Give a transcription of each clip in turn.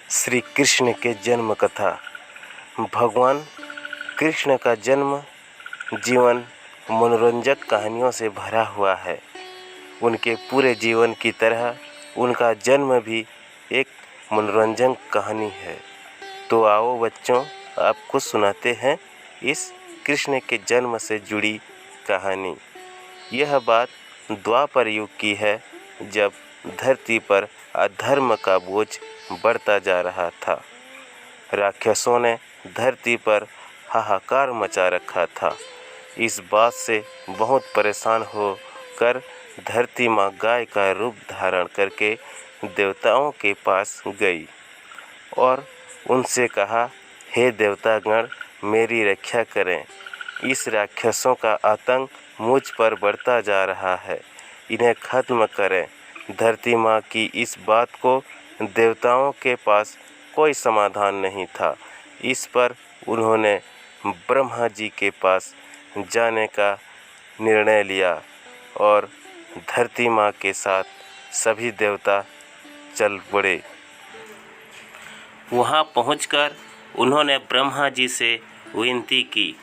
श्री कृष्ण के जन्म कथा। भगवान कृष्ण का जन्म जीवन मनोरंजक कहानियों से भरा हुआ है। उनके पूरे जीवन की तरह उनका जन्म भी एक मनोरंजक कहानी है। तो आओ बच्चों, आपको सुनाते हैं इस कृष्ण के जन्म से जुड़ी कहानी। यह बात द्वापर युग की है, जब धरती पर अधर्म का बोझ बढ़ता जा रहा था। राक्षसों ने धरती पर हाहाकार मचा रखा था। इस बात से बहुत परेशान होकर धरती माँ गाय का रूप धारण करके देवताओं के पास गई और उनसे कहा, हे देवतागण, मेरी रक्षा करें। इस राक्षसों का आतंक मुझ पर बढ़ता जा रहा है, इन्हें खत्म करें। धरती माँ की इस बात को देवताओं के पास कोई समाधान नहीं था। इस पर उन्होंने ब्रह्मा जी के पास जाने का निर्णय लिया और धरती माँ के साथ सभी देवता चल पड़े। वहाँ पहुंचकर उन्होंने ब्रह्मा जी से विनती की,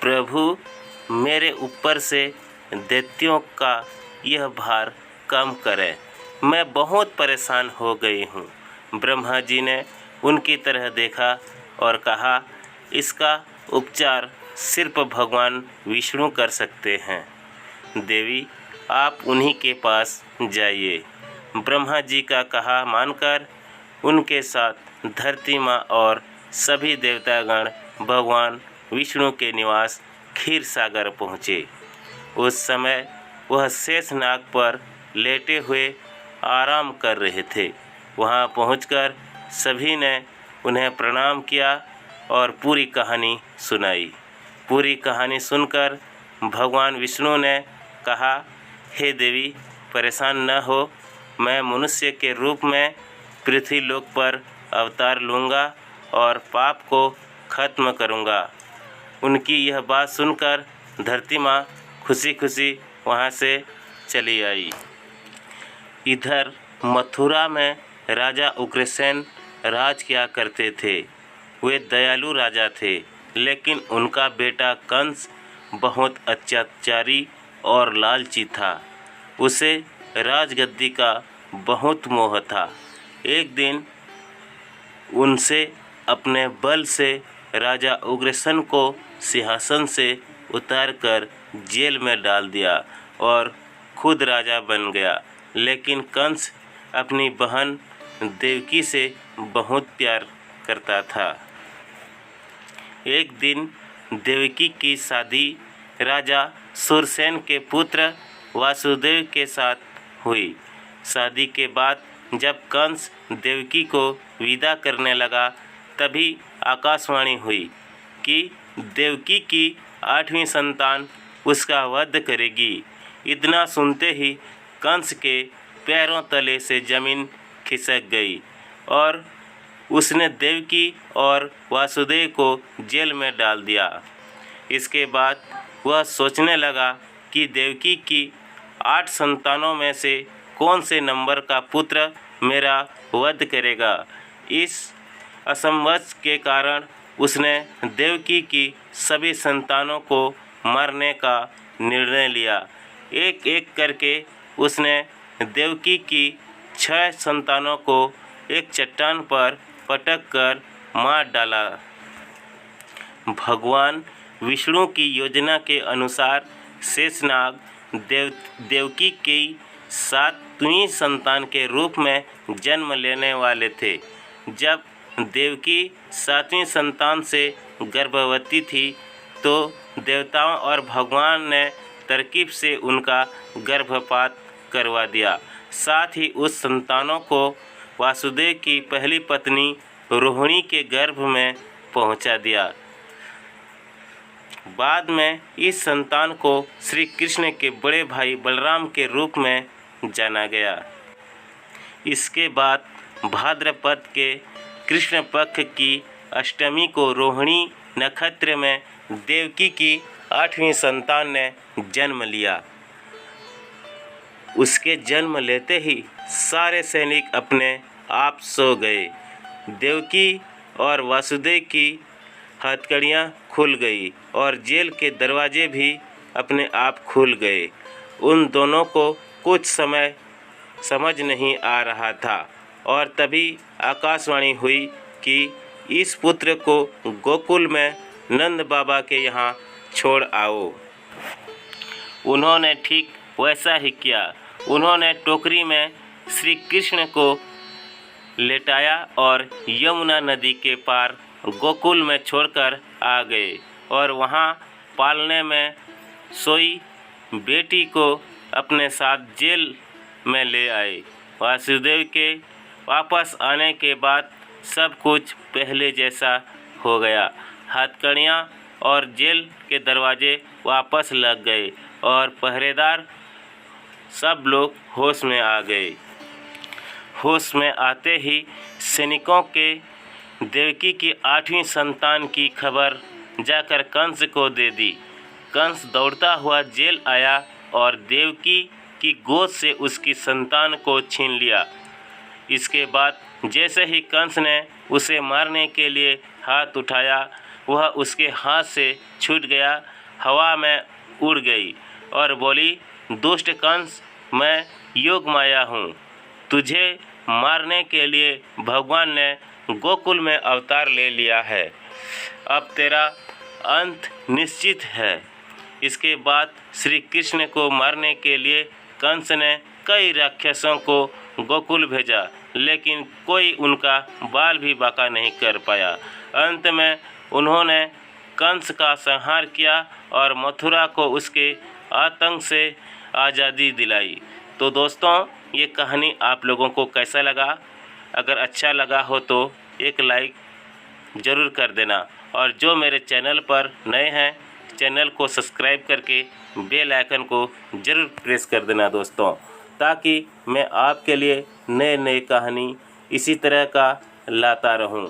प्रभु, मेरे ऊपर से दैत्यों का यह भार कम करें, मैं बहुत परेशान हो गई हूँ। ब्रह्मा जी ने उनकी तरह देखा और कहा, इसका उपचार सिर्फ भगवान विष्णु कर सकते हैं। देवी, आप उन्हीं के पास जाइए। ब्रह्मा जी का कहा मानकर उनके साथ धरती माँ और सभी देवतागण भगवान विष्णु के निवास क्षीर सागर पहुँचे। उस समय वह शेषनाग पर लेटे हुए आराम कर रहे थे। वहाँ पहुंचकर सभी ने उन्हें प्रणाम किया और पूरी कहानी सुनाई। पूरी कहानी सुनकर भगवान विष्णु ने कहा, हे देवी, परेशान न हो, मैं मनुष्य के रूप में पृथ्वी लोक पर अवतार लूँगा और पाप को खत्म करूँगा। उनकी यह बात सुनकर धरती माँ खुशी खुशी वहाँ से चली आई। इधर मथुरा में राजा उग्रसेन राज किया करते थे। वे दयालु राजा थे, लेकिन उनका बेटा कंस बहुत अत्याचारी और लालची था। उसे राजगद्दी का बहुत मोह था। एक दिन उनसे अपने बल से राजा उग्रसेन को सिंहासन से उतारकर जेल में डाल दिया और खुद राजा बन गया। लेकिन कंस अपनी बहन देवकी से बहुत प्यार करता था। एक दिन देवकी की शादी राजा शूरसेन के पुत्र वासुदेव के साथ हुई। शादी के बाद जब कंस देवकी को विदा करने लगा, तभी आकाशवाणी हुई कि देवकी की 8वीं संतान उसका वध करेगी। इतना सुनते ही कंस के पैरों तले से जमीन खिसक गई और उसने देवकी और वासुदेव को जेल में डाल दिया। इसके बाद वह सोचने लगा कि देवकी की 8 संतानों में से कौन से नंबर का पुत्र मेरा वध करेगा। इस असमंजस के कारण उसने देवकी की सभी संतानों को मारने का निर्णय लिया। एक एक करके उसने देवकी की 6 संतानों को एक चट्टान पर पटक कर मार डाला। भगवान विष्णु की योजना के अनुसार शेषनाग देवकी की 7वीं संतान के रूप में जन्म लेने वाले थे। जब देवकी 7वीं संतान से गर्भवती थी, तो देवताओं और भगवान ने तरकीब से उनका गर्भपात करवा दिया। साथ ही उस संतानों को वासुदेव की पहली पत्नी रोहिणी के गर्भ में पहुंचा दिया। बाद में इस संतान को श्री कृष्ण के बड़े भाई बलराम के रूप में जाना गया। इसके बाद भाद्रपद के कृष्ण पक्ष की अष्टमी को रोहिणी नक्षत्र में देवकी की 8वीं संतान ने जन्म लिया। उसके जन्म लेते ही सारे सैनिक अपने आप सो गए। देवकी और वासुदेव की हथकड़ियाँ खुल गई और जेल के दरवाजे भी अपने आप खुल गए। उन दोनों को कुछ समय समझ नहीं आ रहा था और तभी आकाशवाणी हुई कि इस पुत्र को गोकुल में नंद बाबा के यहाँ छोड़ आओ। उन्होंने ठीक वैसा ही किया। उन्होंने टोकरी में श्री कृष्ण को लेटाया और यमुना नदी के पार गोकुल में छोड़कर आ गए और वहाँ पालने में सोई बेटी को अपने साथ जेल में ले आए। वासुदेव के वापस आने के बाद सब कुछ पहले जैसा हो गया। हथकड़ियाँ और जेल के दरवाजे वापस लग गए और पहरेदार सब लोग होश में आ गए। होश में आते ही सैनिकों के देवकी की 8वीं संतान की खबर जाकर कंस को दे दी। कंस दौड़ता हुआ जेल आया और देवकी की गोद से उसकी संतान को छीन लिया। इसके बाद जैसे ही कंस ने उसे मारने के लिए हाथ उठाया, वह उसके हाथ से छूट गया, हवा में उड़ गई और बोली, दुष्ट कंस, मैं योग माया हूँ। तुझे मारने के लिए भगवान ने गोकुल में अवतार ले लिया है। अब तेरा अंत निश्चित है। इसके बाद श्री कृष्ण को मारने के लिए कंस ने कई राक्षसों को गोकुल भेजा, लेकिन कोई उनका बाल भी बांका नहीं कर पाया। अंत में उन्होंने कंस का संहार किया और मथुरा को उसके आतंक से आज़ादी दिलाई। तो दोस्तों, ये कहानी आप लोगों को कैसा लगा? अगर अच्छा लगा हो तो एक लाइक ज़रूर कर देना और जो मेरे चैनल पर नए हैं, चैनल को सब्सक्राइब करके बेल आइकन को ज़रूर प्रेस कर देना दोस्तों, ताकि मैं आपके लिए नए नए कहानी इसी तरह का लाता रहूं।